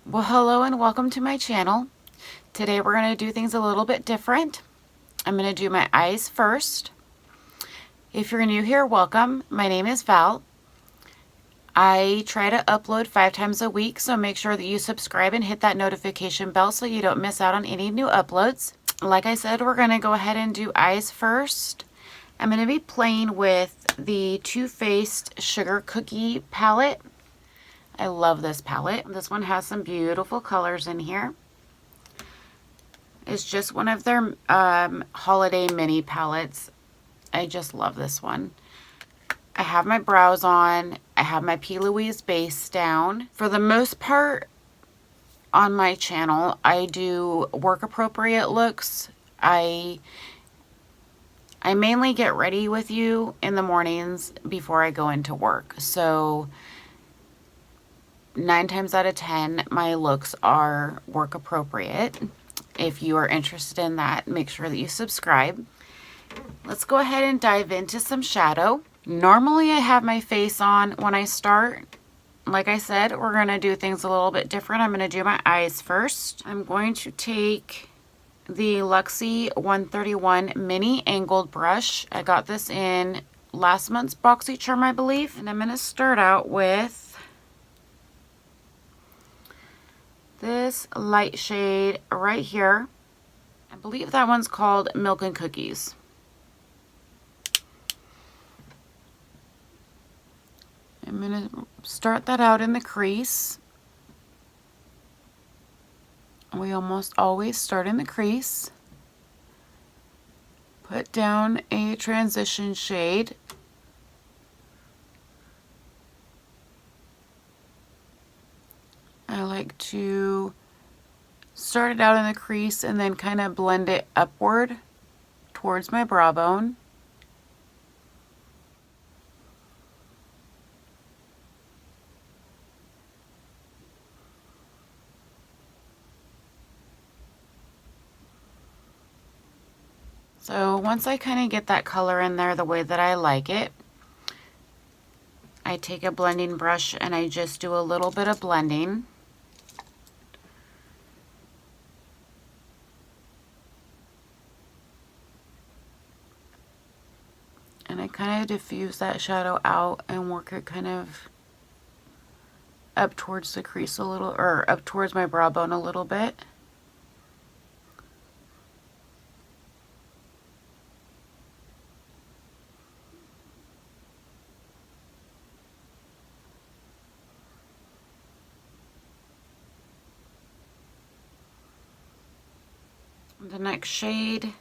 Well, hello and welcome to my channel. Today we're going to do things a little bit different. I'm going to do my eyes first. If you're new here, welcome. My name is Val. I try to upload 5 times a week, so make sure that you subscribe and hit that notification bell so you don't miss out on any new uploads. Like I said, we're going to go ahead and do eyes first. I'm going to be playing with the Too Faced Sugar Cookie palette. I love this palette. This one has some beautiful colors in here. It's just one of their holiday mini palettes. I just love this one. I have my brows on. I have my Louise Base down. For the most part on my channel, I do work appropriate looks. I mainly get ready with you in the mornings before I go into work. So 9 times out of 10, my looks are work appropriate. If you are interested in that, make sure that you subscribe. Let's go ahead and dive into some shadow. Normally I have my face on when I start. Like I said, we're going to do things a little bit different. I'm going to do my eyes first. I'm going to take the Luxie 131 mini angled brush. I got this in last month's BoxyCharm, I believe. And I'm going to start out with this light shade right here. I believe that one's called Milk and Cookies. I'm going to start that out in the crease. We almost always start in the crease. Put down a transition shade. I like to start it out in the crease and then kind of blend it upward towards my brow bone. So once I kind of get that color in there the way that I like it, I take a blending brush and I just do a little bit of blending. And I kind of diffuse that shadow out and work it kind of up towards the crease a little, or up towards my brow bone a little bit. The next shade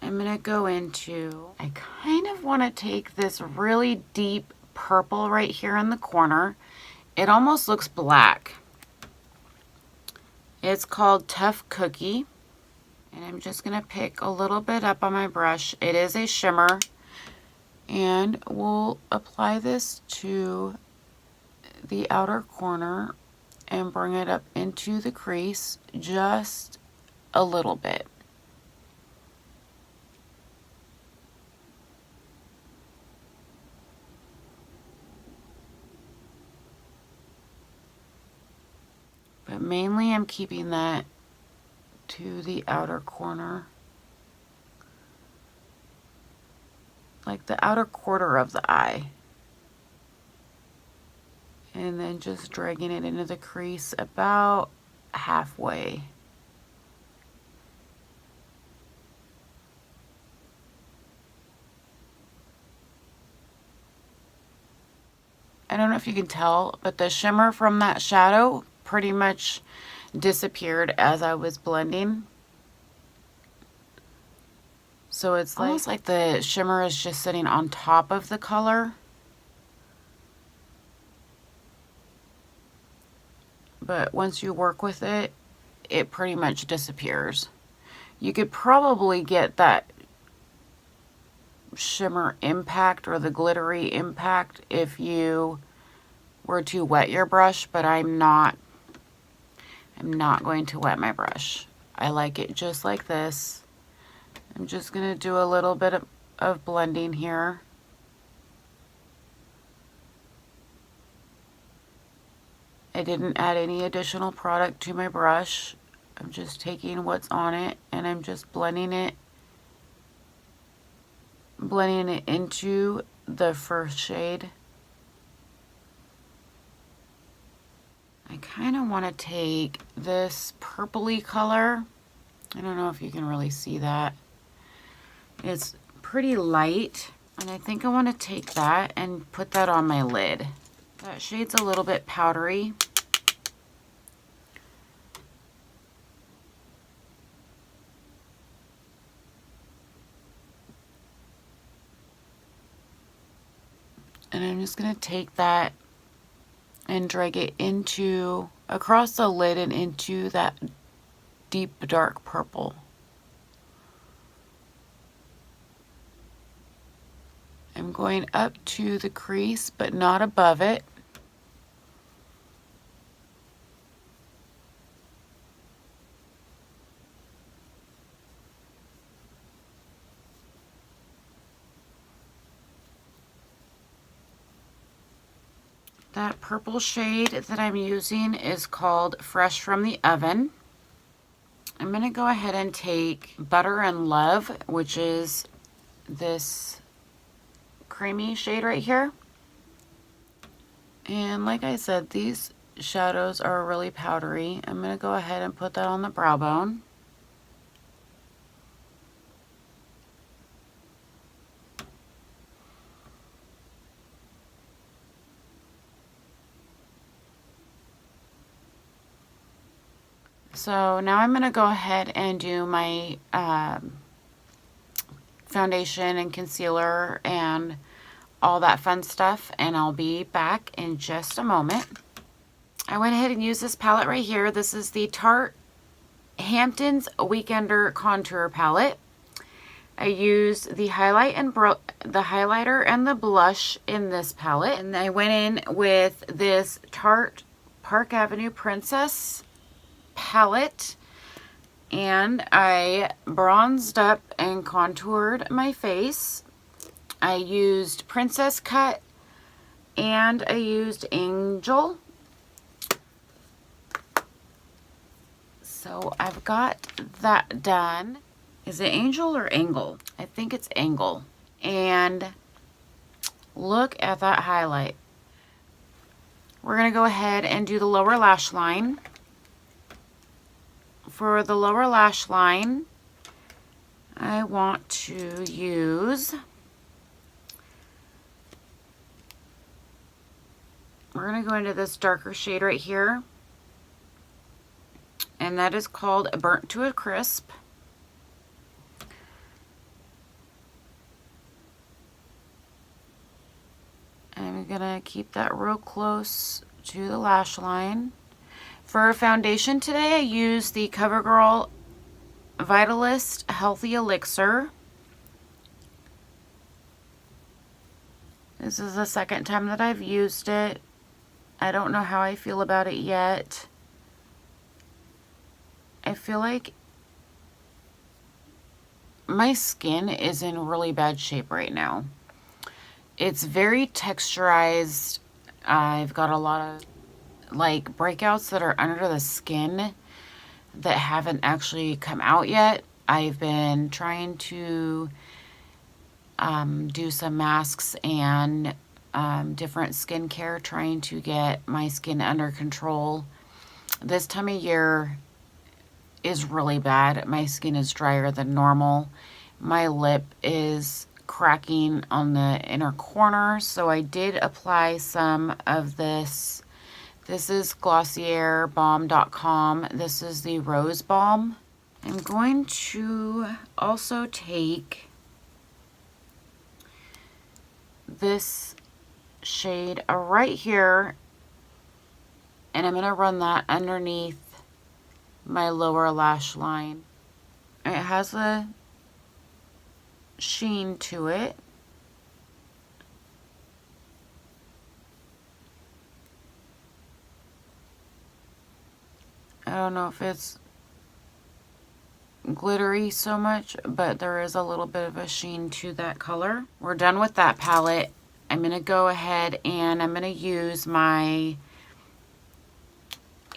I'm going to go into, I kind of want to take this really deep purple right here in the corner. It almost looks black. It's called Tough Cookie. And I'm just going to pick a little bit up on my brush. It is a shimmer. And we'll apply this to the outer corner and bring it up into the crease just a little bit. But mainly I'm keeping that to the outer corner. Like the outer quarter of the eye. And then just dragging it into the crease about halfway. I don't know if you can tell, but the shimmer from that shadow pretty much disappeared as I was blending. So it's like, almost like the shimmer is just sitting on top of the color. But once you work with it, it pretty much disappears. You could probably get that shimmer impact or the glittery impact if you were to wet your brush, but I'm not going to wet my brush. I like it just like this. I'm just going to do a little bit of blending here. I didn't add any additional product to my brush. I'm just taking what's on it and I'm just blending it into the first shade. I kind of want to take this purpley color. I don't know if you can really see that. It's pretty light, and I think I want to take that and put that on my lid. That shade's a little bit powdery. And I'm just going to take that and drag it into, across the lid and into that deep dark purple. I'm going up to the crease, but not above it. That purple shade that I'm using is called Fresh from the Oven. I'm going to go ahead and take Butter and Love, which is this creamy shade right here. And like I said, these shadows are really powdery. I'm going to go ahead and put that on the brow bone. So now I'm going to go ahead and do my foundation and concealer and all that fun stuff, and I'll be back in just a moment. I went ahead and used this palette right here. This is the Tarte Hamptons Weekender Contour Palette. I used the highlighter and the blush in this palette, and I went in with this Tarte Park Avenue Princess palette, and I bronzed up and contoured my face. I used Princess Cut and I used Angel. So I've got that done. Is it Angel or Angle? I think it's Angle. And look at that highlight. We're going to go ahead and do the lower lash line. For the lower lash line, I want to use, we're going to go into this darker shade right here, and that is called Burnt to a Crisp. I'm going to keep that real close to the lash line. For foundation today, I used the CoverGirl Vitalist Healthy Elixir. This is the second time that I've used it. I don't know how I feel about it yet. I feel like my skin is in really bad shape right now. It's very texturized. I've got a lot of like breakouts that are under the skin that haven't actually come out yet. I've been trying to do some masks and different skincare, trying to get my skin under control. This time of year is really bad. My skin is drier than normal. My lip is cracking on the inner corner, so I did apply some of this. This is Glossier Balm Dotcom. This is the Rose Balm. I'm going to also take this shade right here, and I'm going to run that underneath my lower lash line. It has a sheen to it. I don't know if it's glittery so much, but there is a little bit of a sheen to that color. We're done with that palette. I'm going to go ahead and I'm going to use my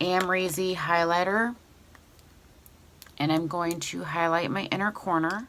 Amrezy highlighter, and I'm going to highlight my inner corner.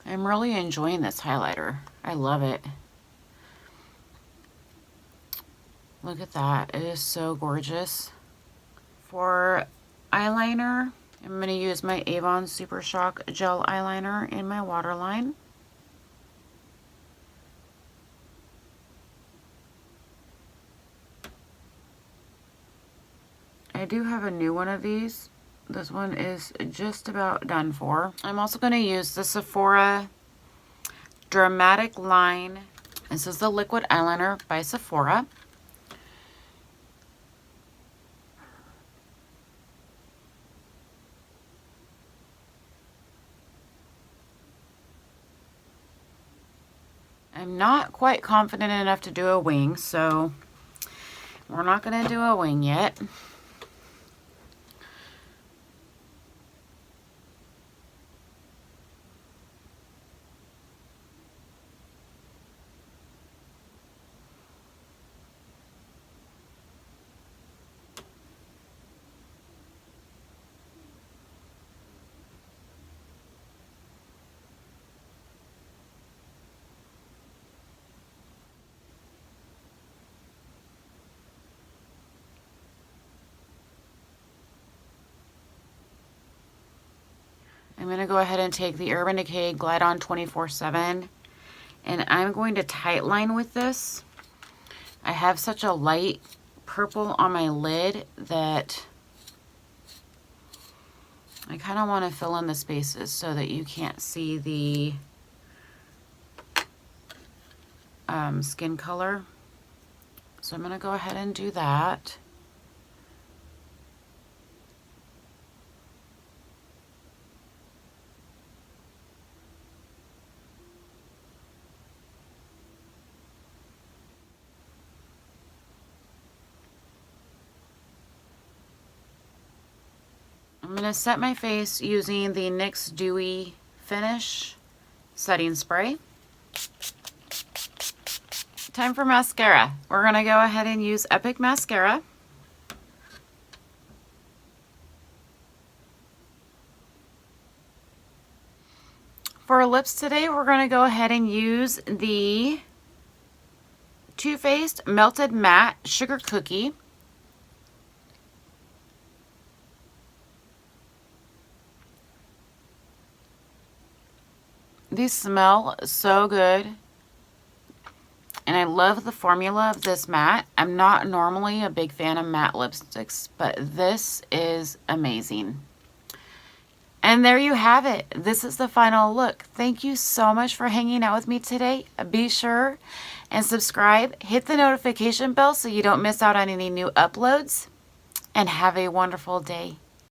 I'm really enjoying this highlighter. I love it. Look at that. It is so gorgeous. For eyeliner, I'm going to use my Avon Super Shock Gel Eyeliner in my waterline. I do have a new one of these. This one is just about done for. I'm also going to use the Sephora Dramatic Line. This is the liquid eyeliner by Sephora. I'm not quite confident enough to do a wing, so we're not going to do a wing yet. I'm going to go ahead and take the Urban Decay Glide On 24/7, and I'm going to tightline with this. I have such a light purple on my lid that I kind of want to fill in the spaces so that you can't see the skin color. So I'm going to go ahead and do that. I'm going to set my face using the NYX Dewy Finish Setting Spray. Time for mascara. We're going to go ahead and use Epic Mascara. For our lips today, we're going to go ahead and use the Too Faced Melted Matte Sugar Cookie. These smell so good, and I love the formula of this matte. I'm not normally a big fan of matte lipsticks, but this is amazing. And there you have it. This is the final look. Thank you so much for hanging out with me today. Be sure and subscribe. Hit the notification bell so you don't miss out on any new uploads. And have a wonderful day.